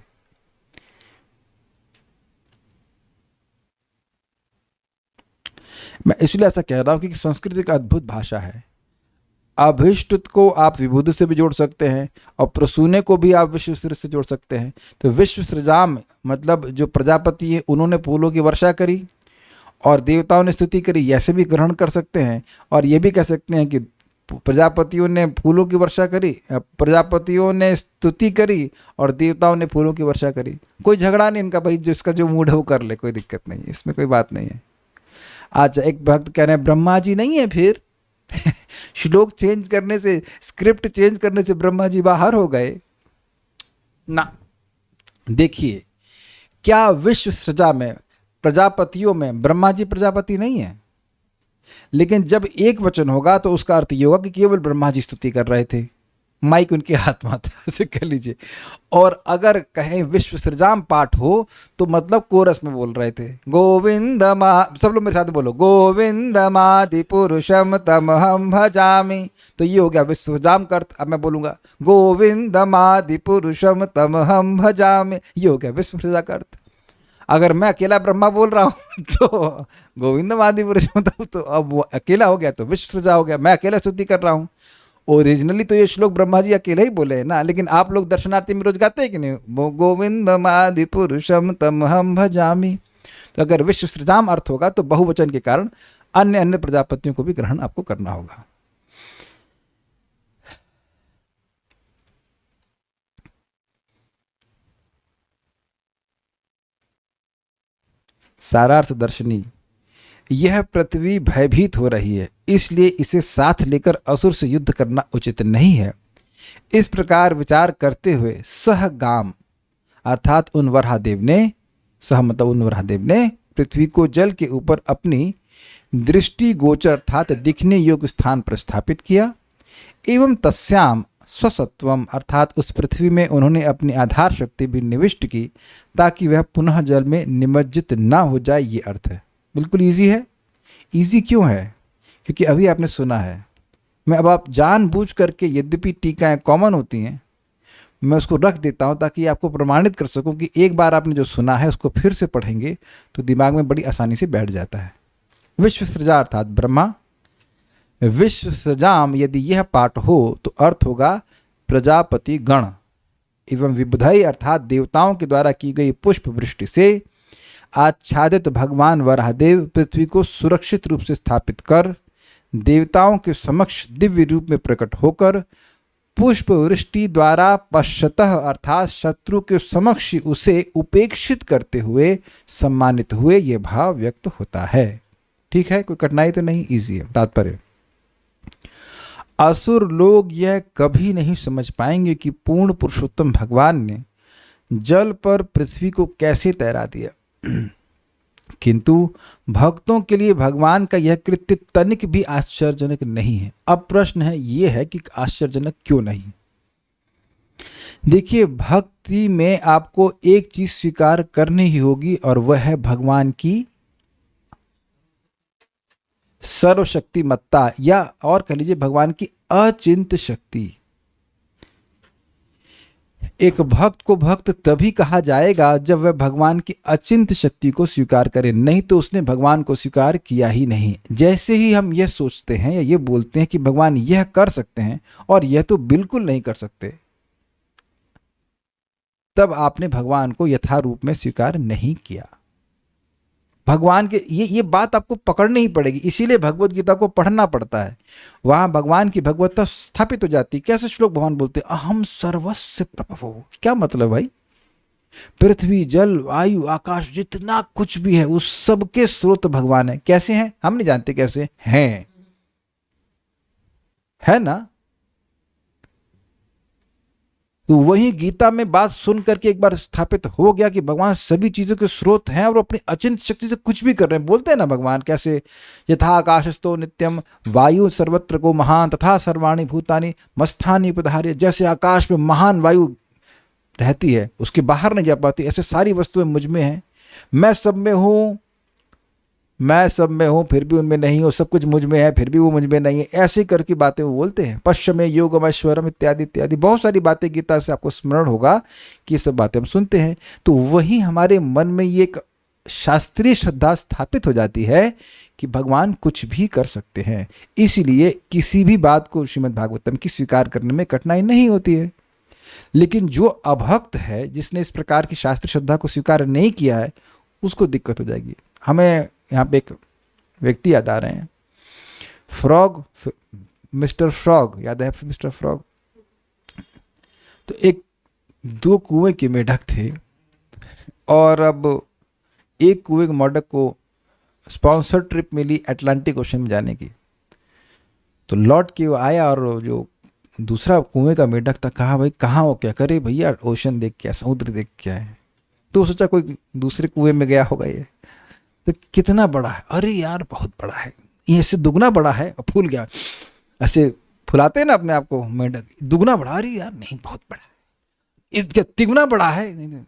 मैं इसलिए ऐसा कह रहा हूँ कि संस्कृत एक अद्भुत भाषा है। अभिष्ट को आप विभुद से भी जोड़ सकते हैं और प्रसूने को भी आप विश्व से जोड़ सकते हैं। तो विश्व सृजाम मतलब जो प्रजापति है उन्होंने फूलों की वर्षा करी और देवताओं ने स्तुति करी, ऐसे भी ग्रहण कर सकते हैं। और ये भी कह सकते हैं कि प्रजापतियों ने फूलों की वर्षा करी, प्रजापतियों ने स्तुति करी और देवताओं ने फूलों की वर्षा करी। कोई झगड़ा नहीं इनका, भाई जिसका जो मूड है वो कर ले, कोई दिक्कत नहीं है, इसमें कोई बात नहीं है। अच्छा, एक भक्त कह रहे हैं ब्रह्मा जी नहीं है फिर श्लोक चेंज करने से, स्क्रिप्ट चेंज करने से ब्रह्मा जी बाहर हो गए ना। देखिए, क्या विश्व सृजा में प्रजापतियों में ब्रह्मा जी प्रजापति नहीं है? लेकिन जब एक वचन होगा तो उसका अर्थ ये होगा कि केवल ब्रह्मा जी स्तुति कर रहे थे, माइक उनके हाथ में था, ऐसे कह लीजिए। और अगर कहें विश्व सृजाम पाठ हो तो मतलब कोरस में बोल रहे थे, गोविंद सब लोग मेरे साथ बोलो, गोविंदमादि पुरुषम तमहम भजामि। तो ये हो गया विश्व सृजाम का अर्थ। अब मैं बोलूंगा गोविंदमादि पुरुषम तमहम भजामि, ये हो गया विश्व सृजा का अर्थ। अगर मैं अकेला ब्रह्मा बोल रहा हूँ तो गोविंदमादि पुरुषम, तो अब वो अकेला हो गया तो विश्व सृजा हो गया, मैं अकेला स्तुति कर रहा हूँ। ओरिजिनली तो ये श्लोक ब्रह्मा जी अकेले ही बोले हैं ना, लेकिन आप लोग दर्शनार्थी में रोज गाते हैं कि नहीं, वो गोविंदमादि पुरुषम तमहम भजामि। तो अगर विश्व सृजाम अर्थ होगा तो बहुवचन के कारण अन्य अन्य प्रजापतियों को भी ग्रहण आपको करना होगा। सारार्थ दर्शनी, यह पृथ्वी भयभीत हो रही है, इसलिए इसे साथ लेकर असुर से युद्ध करना उचित नहीं है। इस प्रकार विचार करते हुए सह गाम अर्थात उन वराहदेव ने, सह मतलब उन वराहदेव ने पृथ्वी को जल के ऊपर अपनी दृष्टि गोचर अर्थात दिखने योग्य स्थान पर स्थापित किया। एवं तस्याम स्वसत्वम अर्थात उस पृथ्वी में उन्होंने अपनी आधार शक्ति भी निविष्ट की ताकि वह पुनः जल में निमज्जित ना हो जाए। ये अर्थ है। बिल्कुल इजी है। इजी क्यों है? क्योंकि अभी आपने सुना है। मैं अब आप जानबूझ करके, यद्यपि टीकाएँ कॉमन होती हैं, मैं उसको रख देता हूँ ताकि आपको प्रमाणित कर सकूँ कि एक बार आपने जो सुना है उसको फिर से पढ़ेंगे तो दिमाग में बड़ी आसानी से बैठ जाता है। विश्व सृजा अर्थात ब्रह्मा, विश्व सृजाम यदि यह पाठ हो तो अर्थ होगा प्रजापति गण एवं विबुधई अर्थात देवताओं के द्वारा की गई पुष्प वृष्टि से आच्छादित भगवान वराहदेव पृथ्वी को सुरक्षित रूप से स्थापित कर देवताओं के समक्ष दिव्य रूप में प्रकट होकर पुष्प वृष्टि द्वारा पश्चातः अर्थात शत्रु के समक्ष उसे उपेक्षित करते हुए सम्मानित हुए, ये भाव व्यक्त होता है। ठीक है, कोई कठिनाई तो नहीं, इजी है। तात्पर्य, असुर लोग यह कभी नहीं समझ पाएंगे कि पूर्ण पुरुषोत्तम भगवान ने जल पर पृथ्वी को कैसे तैरा दिया, किंतु भक्तों के लिए भगवान का यह कृत्य तनिक भी आश्चर्यजनक नहीं है। अब प्रश्न है ये है कि आश्चर्यजनक क्यों नहीं? देखिए, भक्ति में आपको एक चीज स्वीकार करनी ही होगी और वह है भगवान की सर्वशक्तिमत्ता, या और कह लीजिए भगवान की अचिंत्य शक्ति। एक भक्त को भक्त तभी कहा जाएगा जब वह भगवान की अचिंत्य शक्ति को स्वीकार करे, नहीं तो उसने भगवान को स्वीकार किया ही नहीं। जैसे ही हम यह सोचते हैं या ये बोलते हैं कि भगवान यह कर सकते हैं और यह तो बिल्कुल नहीं कर सकते, तब आपने भगवान को यथारूप में स्वीकार नहीं किया। भगवान के ये बात आपको पकड़नी ही पड़ेगी, इसीलिए भगवत गीता को पढ़ना पड़ता है। वहां भगवान की भगवत्ता स्थापित हो जाती। कैसे श्लोक भगवान बोलते हैं, अहम सर्वस्य प्रभवो। क्या मतलब भाई? पृथ्वी, जल, वायु, आकाश, जितना कुछ भी है उस सब के स्रोत भगवान है। कैसे हैं हम नहीं जानते, कैसे हैं, है ना? तो वही गीता में बात सुन करके एक बार स्थापित हो गया कि भगवान सभी चीजों के स्रोत हैं और अपनी अचिंत्य शक्ति से कुछ भी कर रहे हैं। बोलते हैं ना भगवान कैसे, यथा आकाशस्थो नित्यम वायु सर्वत्र को महान तथा सर्वाणि भूतानि मस्थानि उपधार्य। जैसे आकाश में महान वायु रहती है, उसके बाहर नहीं जा पाती, ऐसे सारी वस्तुएं मुझ में हैं। मैं सब में हूँ, मैं सब में हूँ फिर भी उनमें नहीं हूँ, सब कुछ मुझ में है फिर भी वो मुझ में नहीं है। ऐसे करके बातें वो बोलते हैं। पश्चिमे योगम ऐश्वरम इत्यादि इत्यादि बहुत सारी बातें गीता से आपको स्मरण होगा कि ये सब बातें हम सुनते हैं। तो वही हमारे मन में ये एक शास्त्रीय श्रद्धा स्थापित हो जाती है कि भगवान कुछ भी कर सकते हैं, इसलिए किसी भी बात को श्रीमद् भागवतम की स्वीकार करने में कठिनाई नहीं होती है। लेकिन जो अभक्त है, जिसने इस प्रकार की शास्त्र श्रद्धा को स्वीकार नहीं किया है, उसको दिक्कत हो जाएगी। हमें यहाँ पे एक व्यक्ति याद आ रहे हैं, फ्रॉग, मिस्टर फ्रॉग, याद है मिस्टर फ्रॉग? तो एक 2 कुएं के मेढक थे और अब एक कुएं के मेढक को स्पॉन्सर ट्रिप मिली अटलांटिक ओशन में जाने की। तो लौट के वो आया और जो दूसरा कुएं का मेढक था, कहा भाई कहाँ हो, क्या करे भैया, ओशन देख के, समुद्र देख के आए। तो सोचा कोई दूसरे कुएं में गया होगा ये, तो कितना बड़ा है, अरे यार बहुत बड़ा है, ये इससे दुगना बड़ा है, और फूल गया। ऐसे फुलाते हैं ना अपने आप को मेढक, दुगना बड़ा, अरे यार नहीं बहुत बड़ा है, क्या तिगुना बड़ा है, नहीं,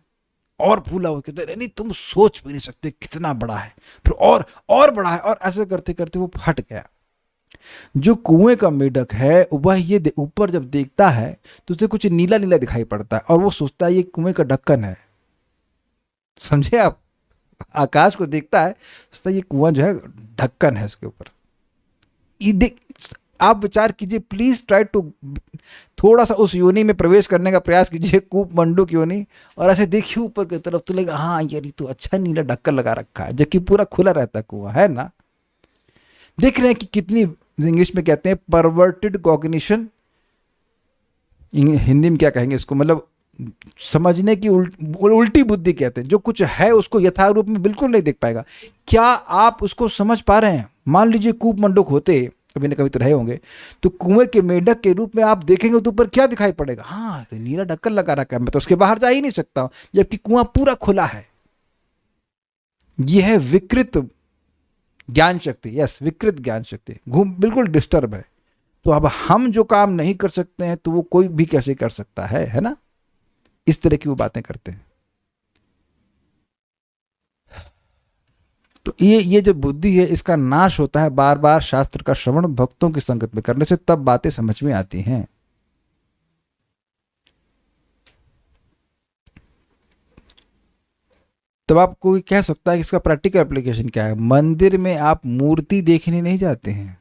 और फूला हो, कहते नहीं तुम सोच भी नहीं सकते कितना बड़ा है, फिर और बड़ा है, और ऐसे करते करते वो फट गया। जो कुएं का मेढक है वह ये ऊपर जब देखता है तो उसे कुछ नीला नीला दिखाई पड़ता है और वो सोचता है ये कुएं का ढक्कन है। समझे आप? आकाश को देखता है, सोचता है ये कुआं जो है ढक्कन है इसके ऊपर। ये देख, आप विचार कीजिए, प्लीज ट्राई टू थोड़ा सा उस योनि में प्रवेश करने का प्रयास कीजिए, कूप मंडूक योनि, और ऐसे देखिए ऊपर की तरफ, तो लगेगा हाँ यार ये तो अच्छा नीला ढक्कन लगा रखा है, जबकि पूरा खुला रहता है कुआं, है ना? देख रहे हैं कि कितनी, इंग्लिश में कहते हैं परवर्टेड कॉग्निशन, हिंदी में क्या कहेंगे इसको, मतलब समझने की उल्टी बुद्धि कहते हैं। जो कुछ है उसको यथार्थ रूप में बिल्कुल नहीं देख पाएगा। क्या आप उसको समझ पा रहे हैं? मान लीजिए कूप मंडूक होते, कभी ना कभी तो रहे होंगे, तो कुएं के मेढक के रूप में आप देखेंगे तो ऊपर क्या दिखाई पड़ेगा? हाँ तो नीला ढक्कन लगा रखा है, मैं तो उसके बाहर जा ही नहीं सकता हूं, जबकि कुआं पूरा खुला है। यह है विकृत ज्ञान शक्ति, यस विकृत ज्ञान शक्ति, बिल्कुल डिस्टर्ब है। तो अब हम जो काम नहीं कर सकते हैं तो वो कोई भी कैसे कर सकता है ना? इस तरह की वो बातें करते हैं। तो ये जो बुद्धि है इसका नाश होता है बार बार शास्त्र का श्रवण भक्तों की संगत में करने से, तब बातें समझ में आती हैं। तब आप कोई कह सकता है कि इसका प्रैक्टिकल एप्लीकेशन क्या है? मंदिर में आप मूर्ति देखने नहीं जाते हैं,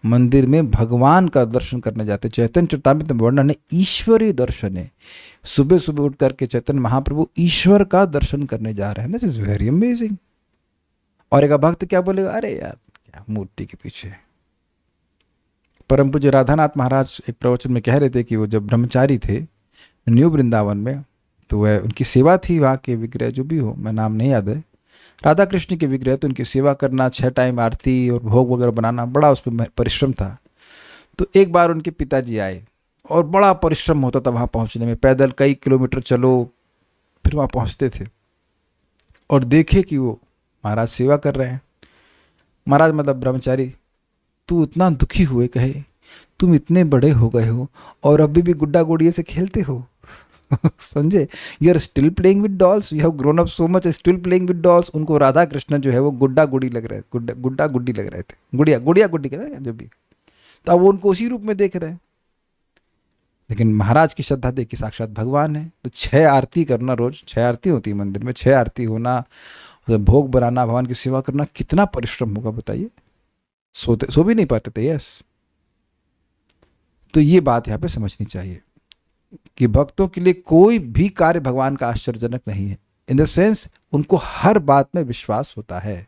मंदिर में भगवान का दर्शन करने जाते हैं। चैतन्य चरितामृत में वर्णन है ईश्वरीय दर्शन है। सुबह सुबह उठ करके चैतन्य महाप्रभु ईश्वर का दर्शन करने जा रहे हैं। This is very amazing. और एक भक्त क्या बोलेगा, अरे यार क्या मूर्ति के पीछे। परम पूज्य राधानाथ महाराज एक प्रवचन में कह रहे थे कि वो जब ब्रह्मचारी थे न्यू वृंदावन में, तो वह उनकी सेवा थी, वहाँ के विग्रह जो भी हो, मैं नाम नहीं याद है, राधा कृष्ण के विग्रह, तो उनकी सेवा करना, 6 टाइम आरती और भोग वगैरह बनाना, बड़ा उस पर परिश्रम था। तो एक बार उनके पिताजी आए और बड़ा परिश्रम होता था वहाँ पहुँचने में, पैदल कई किलोमीटर चलो फिर वहाँ पहुँचते थे, और देखे कि वो महाराज सेवा कर रहे हैं। महाराज मतलब ब्रह्मचारी, तू इतना दुखी हुए, कहे तुम इतने बड़े हो गए हो और अभी भी गुड्डा गुड़िया से खेलते हो। समझे? You are still playing with dolls, you have grown up so much, still playing with dolls. उनको राधा कृष्ण जो है वो गुड्डा गुड़ी लग रहे थे, गुड्डा गुड्डी लग रहे थे, गुड़िया गुड्डी कहते हैं जो भी। तो अब वो उनको उसी रूप में देख रहे हैं। लेकिन महाराज की श्रद्धा देखिए, साक्षात भगवान है। तो 6 आरती करना, रोज 6 आरती होती है मंदिर में, 6 आरती होना, भोग बनाना, भगवान की सेवा करना, कितना परिश्रम होगा बताइए। सो भी नहीं पाते थे। यस, तो ये बात यहाँ पे समझनी चाहिए कि भक्तों के लिए कोई भी कार्य भगवान का आश्चर्यजनक नहीं है। इन द सेंस उनको हर बात में विश्वास होता है।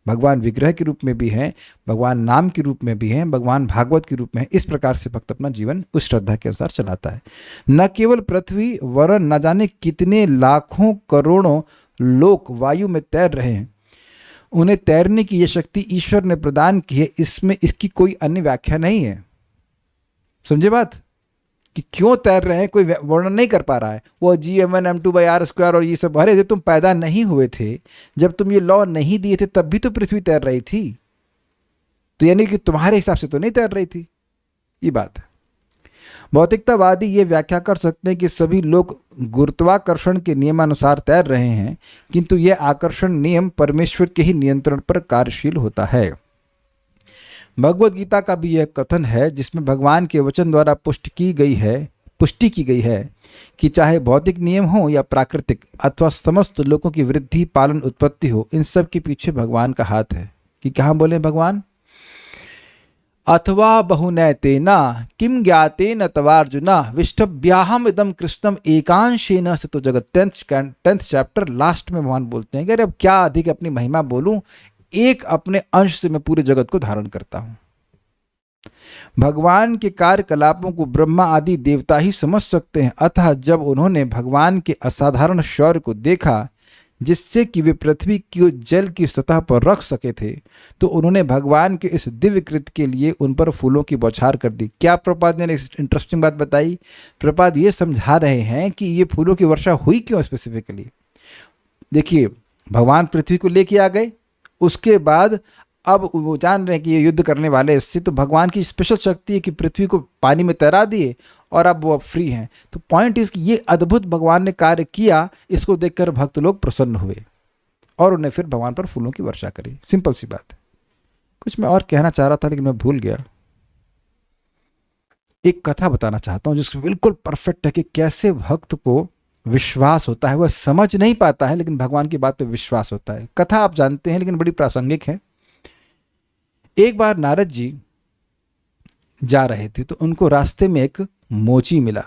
भगवान विग्रह के रूप में भी हैं, भगवान नाम के रूप में भी हैं, भगवान भागवत के रूप में हैं। इस प्रकार से भक्त अपना जीवन उस श्रद्धा के अनुसार चलाता है। न केवल पृथ्वी वरन न जाने कितने लाखों करोड़ों लोग वायु में तैर रहे हैं, उन्हें तैरने की यह शक्ति ईश्वर ने प्रदान की है। इसमें इसकी कोई अन्य व्याख्या नहीं है। समझे बात? कि क्यों तैर रहे हैं कोई वर्णन नहीं कर पा रहा है। वो G(m1 m2/r² और ये सब, अरे जब तुम पैदा नहीं हुए थे, जब तुम ये लॉ नहीं दिए थे, तब भी तो पृथ्वी तैर रही थी। तो यानी कि तुम्हारे हिसाब से तो नहीं तैर रही थी। ये बात है। भौतिकतावादी ये व्याख्या कर सकते हैं कि सभी लोग गुरुत्वाकर्षण के नियमानुसार तैर रहे हैं, किंतु यह आकर्षण नियम परमेश्वर के ही नियंत्रण पर कार्यशील होता है। भगवत गीता का भी यह कथन है, जिसमें भगवान के वचन द्वारा पुष्टि की गई है, पुष्टि की गई है कि चाहे भौतिक नियम हो या प्राकृतिक अथवा समस्त लोगों की वृद्धि पालन उत्पत्ति हो, इन सब के पीछे भगवान का हाथ है। कि कहाँ बोले भगवान, अथवा बहुनैतेन किम ज्ञातेन तवार्जुना विष्टभ्याहम इदम कृष्णम एकांशेन सतो जगत। 10th चैप्टर लास्ट में भगवान बोलते हैं कि अरे अब क्या अधिक अपनी महिमा बोलूं, एक अपने अंश से मैं पूरे जगत को धारण करता हूं। भगवान के कार्यकलापों को ब्रह्मा आदि देवता ही समझ सकते हैं। अतः जब उन्होंने भगवान के असाधारण शौर्य को देखा जिससे कि वे पृथ्वी को जल की सतह पर रख सके थे, तो उन्होंने भगवान के इस दिव्य कृत्य के लिए उन पर फूलों की बौछार कर दी। क्या प्रभुपाद ने इंटरेस्टिंग बात बताई, प्रभुपाद ये समझा रहे हैं कि ये फूलों की वर्षा हुई क्यों स्पेसिफिकली। देखिए, भगवान पृथ्वी को लेके आ गए, उसके बाद अब वो जान रहे हैं कि ये युद्ध करने वाले इससे, तो भगवान की स्पेशल शक्ति है कि पृथ्वी को पानी में तैरा दिए और अब वो फ्री हैं। तो पॉइंट इज कि ये अद्भुत भगवान ने कार्य किया, इसको देखकर भक्त लोग प्रसन्न हुए और उन्हें फिर भगवान पर फूलों की वर्षा करी। सिंपल सी बात है। कुछ मैं और कहना चाह रहा था लेकिन मैं भूल गया। एक कथा बताना चाहता हूँ जिसको बिल्कुल परफेक्ट है कि कैसे भक्त को विश्वास होता है। वह समझ नहीं पाता है लेकिन भगवान की बात पे विश्वास होता है। कथा आप जानते हैं लेकिन बड़ी प्रासंगिक है। एक बार नारद जी जा रहे थे तो उनको रास्ते में एक मोची मिला।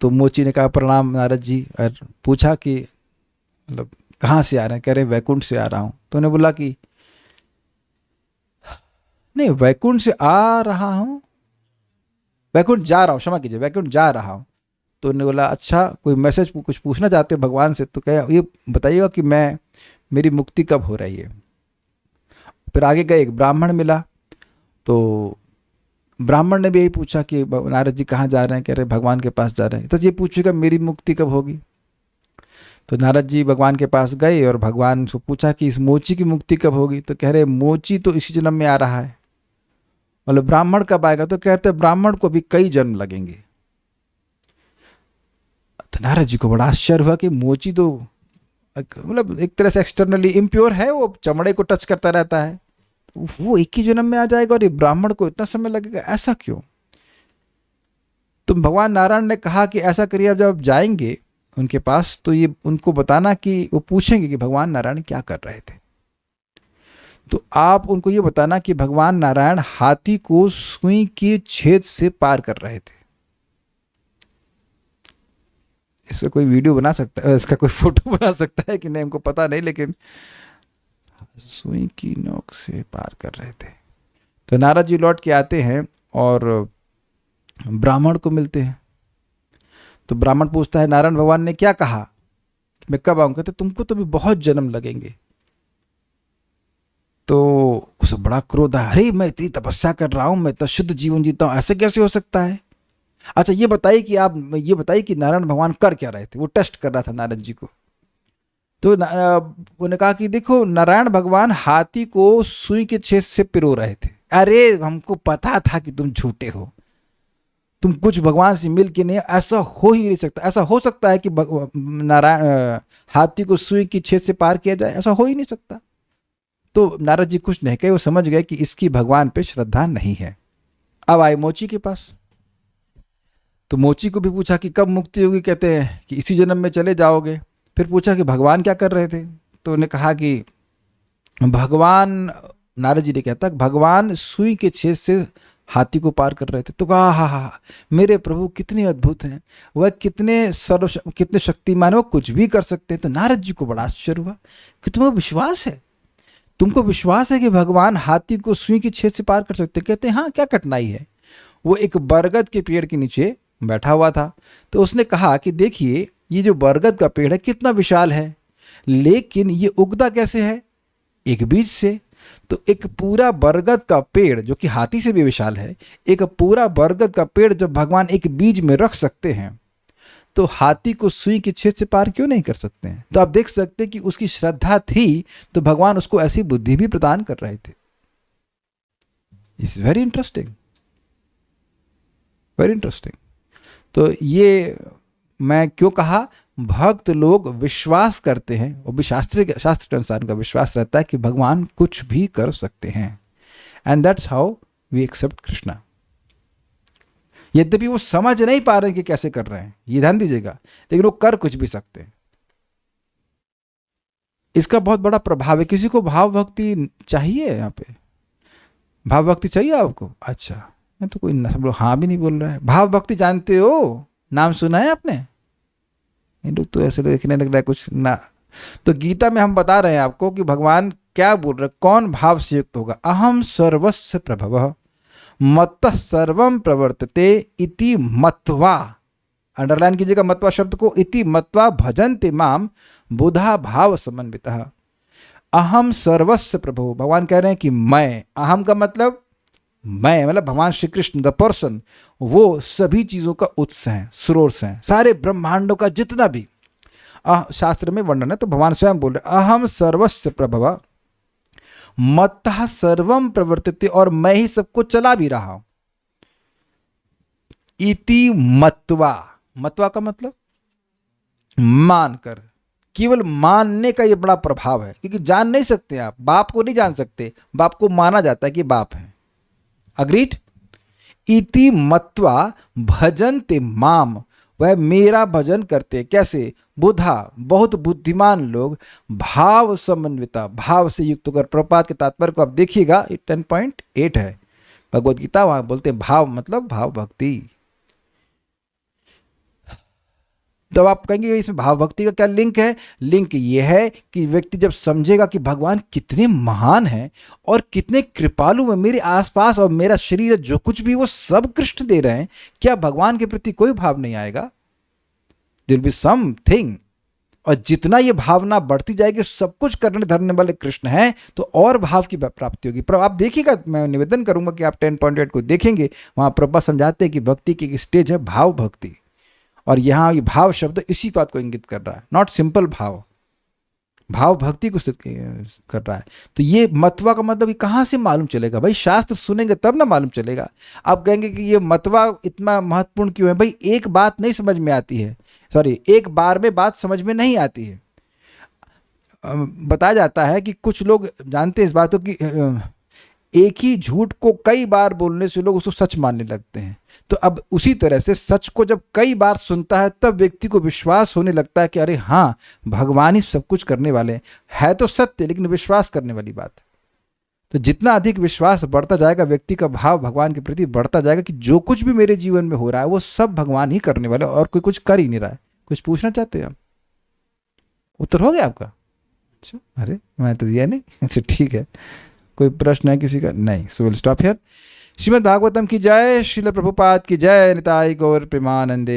तो मोची ने कहा प्रणाम नारद जी, और पूछा कि मतलब कहाँ से आ रहे हैं। कह रहे वैकुंठ से आ रहा हूँ। तो उन्हें बोला कि नहीं, वैकुंठ से आ रहा हूँ, वैकुंठ जा रहा हूँ, क्षमा कीजिए, वैकुंठ जा रहा हूँ। तो उन्होंने बोला अच्छा कोई मैसेज कुछ पूछना चाहते हो भगवान से, तो कहा ये बताइएगा कि मेरी मुक्ति कब हो रही है। फिर आगे गए, एक ब्राह्मण मिला। तो ब्राह्मण ने भी यही पूछा कि नारद जी कहाँ जा रहे हैं। कह रहे भगवान के पास जा रहे हैं। तो ये पूछेगा मेरी मुक्ति कब होगी। तो नारद जी भगवान के पास गए और भगवान को पूछा कि इस मोची की मुक्ति कब होगी। तो कह रहे मोची तो इसी जन्म में आ रहा है। मतलब ब्राह्मण कब आएगा। तो कहते ब्राह्मण को भी कई जन्म लगेंगे। तो नारद जी को बड़ा आश्चर्य हुआ कि मोची तो मतलब एक तरह से एक्सटर्नली इम्प्योर है, वो चमड़े को टच करता रहता है, वो एक ही जन्म में आ जाएगा और ये ब्राह्मण को इतना समय लगेगा, ऐसा क्यों। तो भगवान नारायण ने कहा कि ऐसा करिए, अब जब जाएंगे उनके पास तो ये उनको बताना कि वो पूछेंगे कि भगवान नारायण क्या कर रहे थे। तो आप उनको ये बताना कि भगवान नारायण हाथी को सुई के छेद से पार कर रहे थे। इसका कोई वीडियो बना सकता है, इसका कोई फोटो बना सकता है कि नहीं हमको पता नहीं, लेकिन सुई की नोक से पार कर रहे थे। तो नारद जी लौट के आते हैं और ब्राह्मण को मिलते हैं। तो ब्राह्मण पूछता है नारायण भगवान ने क्या कहा, मैं कब आऊँगा। कहते तुमको तो भी बहुत जन्म लगेंगे। तो उसे बड़ा क्रोध है, अरे मैं इतनी तपस्या कर रहा हूँ, मैं इतना शुद्ध जीवन जीता हूँ, ऐसे कैसे हो सकता है। अच्छा ये बताइए कि नारायण भगवान कर क्या रहे थे। वो टेस्ट कर रहा था नारद जी को। तो उन्होंने कहा कि देखो नारायण भगवान हाथी को सुई के छेद से पिरो रहे थे। अरे हमको पता था कि तुम झूठे हो, तुम कुछ भगवान से मिल के नहीं, ऐसा हो ही नहीं सकता। ऐसा हो सकता है कि नारायण हाथी को सुई के छेद से पार किया जाए, ऐसा हो ही नहीं सकता। तो नारद जी कुछ नहीं कहे, वो समझ गए कि इसकी भगवान पे श्रद्धा नहीं है। अब आए मोची के पास। तो मोची को भी पूछा कि कब मुक्ति होगी। कहते हैं कि इसी जन्म में चले जाओगे। फिर पूछा कि भगवान क्या कर रहे थे। तो उन्हें कहा कि भगवान, नारद जी ने कहता भगवान सुई के छेद से हाथी को पार कर रहे थे। तो कहा हा मेरे प्रभु कितने अद्भुत हैं, वह कितने शक्तिमान, वो कुछ भी कर सकते हैं। तो नारद जी को बड़ा आश्चर्य हुआ कि तुम्हें विश्वास है, तुमको विश्वास है कि भगवान हाथी को सुई के छेद से पार कर सकते हैं। कहते हैं हाँ क्या कठिनाई है। वो एक बरगद के पेड़ के नीचे बैठा हुआ था। तो उसने कहा कि देखिए ये जो बरगद का पेड़ है कितना विशाल है, लेकिन ये उगता कैसे है, एक बीज से। तो एक पूरा बरगद का पेड़ जो कि हाथी से भी विशाल है, एक पूरा बरगद का पेड़ जब भगवान एक बीज में रख सकते हैं तो हाथी को सुई के छेद से पार क्यों नहीं कर सकते हैं। तो आप देख सकते हैं कि उसकी श्रद्धा थी तो भगवान उसको ऐसी बुद्धि भी प्रदान कर रहे थे। It's very interesting, very interesting. तो ये मैं क्यों कहा, भक्त लोग विश्वास करते हैं, वो भी शास्त्र के अनुसार उनका विश्वास रहता है कि भगवान कुछ भी कर सकते हैं। And that's how we accept Krishna. यद्यपि वो समझ नहीं पा रहे हैं कि कैसे कर रहे हैं, ये ध्यान दीजिएगा, लेकिन वो कर कुछ भी सकते हैं। इसका बहुत बड़ा प्रभाव है। किसी को भाव भक्ति चाहिए? यहाँ पे भाव भक्ति चाहिए आपको? अच्छा, मैं तो कोई सब लोग हाँ भी नहीं बोल रहा है। भाव भक्ति जानते हो? नाम सुना है आपने? ये लोग तो ऐसे देखने लग रहा है कुछ ना। तो गीता में हम बता रहे हैं आपको कि भगवान क्या बोल रहे हैं, कौन भाव से युक्त होगा। अहम सर्वस्य प्रभवः मत्तः सर्वम प्रवर्तते इति मत्वा, अंडरलाइन कीजिएगा मत्वा शब्द को, इति मत्वा भजन्ते माम बुधा भाव समन्वितः। अहम सर्वस्य प्रभु, भगवान कह रहे हैं कि मैं, अहम का मतलब मैं, मतलब भगवान श्री कृष्ण द पर्सन, वो सभी चीज़ों का उत्स हैं, सोर्स हैं, सारे ब्रह्मांडों का जितना भी शास्त्र में वर्णन है। तो भगवान स्वयं बोल रहे अहम सर्वस्य प्रभव मत्तः सर्वम प्रवर्तिते, और मैं ही सबको चला भी रहा हूं। इति मत्वा, मत्वा का मतलब मानकर, केवल मानने का ये बड़ा प्रभाव है, क्योंकि जान नहीं सकते आप, बाप को नहीं जान सकते, बाप को माना जाता है कि बाप है। अग्रीड? इति मत्वा भजन्ते माम, वह मेरा भजन करते। कैसे? बुधा, बहुत बुद्धिमान लोग, भाव समन्विता, भाव से युक्त होकर। प्रपात के तात्पर्य को आप देखिएगा, 10.8 है भगवद गीता, वहां बोलते हैं भाव मतलब भाव भक्ति। तो आप कहेंगे इसमें भाव भक्ति का क्या लिंक है? लिंक ये है कि व्यक्ति जब समझेगा कि भगवान कितने महान हैं और कितने कृपालु हैं, मेरे आसपास और मेरा शरीर जो कुछ भी वो सब कृष्ण दे रहे हैं, क्या भगवान के प्रति कोई भाव नहीं आएगा? There will be something. और जितना ये भावना बढ़ती जाएगी, सब कुछ करने धरने वाले कृष्ण हैं, तो और भाव की प्राप्ति होगी। पर आप देखिएगा, मैं निवेदन करूंगा कि आप 10.8 को देखेंगे, वहां प्रभुपाद समझाते हैं कि भक्ति की एक स्टेज है भाव भक्ति, और यहाँ ये भाव शब्द इसी बात को इंगित कर रहा है, नॉट सिंपल भाव, भाव भक्ति को कर रहा है। तो ये मतवा का मतलब कहाँ से मालूम चलेगा भाई? शास्त्र सुनेंगे तब ना मालूम चलेगा। आप कहेंगे कि ये मतवा इतना महत्वपूर्ण क्यों है? भाई एक बात नहीं समझ में आती है, सॉरी, एक बार में बात समझ में नहीं आती है। बताया जाता है कि कुछ लोग जानते हैं इस बात को कि एक ही झूठ को कई बार बोलने से लोग उसको सच मानने लगते हैं। तो अब उसी तरह से सच को जब कई बार सुनता है, तब व्यक्ति को विश्वास होने लगता है कि अरे हाँ, भगवान ही सब कुछ करने वाले हैं। है तो सत्य, लेकिन विश्वास करने वाली बात है। तो जितना अधिक विश्वास बढ़ता जाएगा, व्यक्ति का भाव भगवान के प्रति बढ़ता जाएगा कि जो कुछ भी मेरे जीवन में हो रहा है वो सब भगवान ही करने वाले, और कोई कुछ कर ही नहीं रहा है। कुछ पूछना चाहते हैं आप? उत्तर हो गया आपका? अच्छा, अरे मैं तो दिया नहीं। अच्छा ठीक है, कोई प्रश्न है किसी का? नहीं। So will stop here. Shrimad Bhagavatam की जय, श्रील प्रभुपाद की जय, निताई गौर प्रेमानंदे।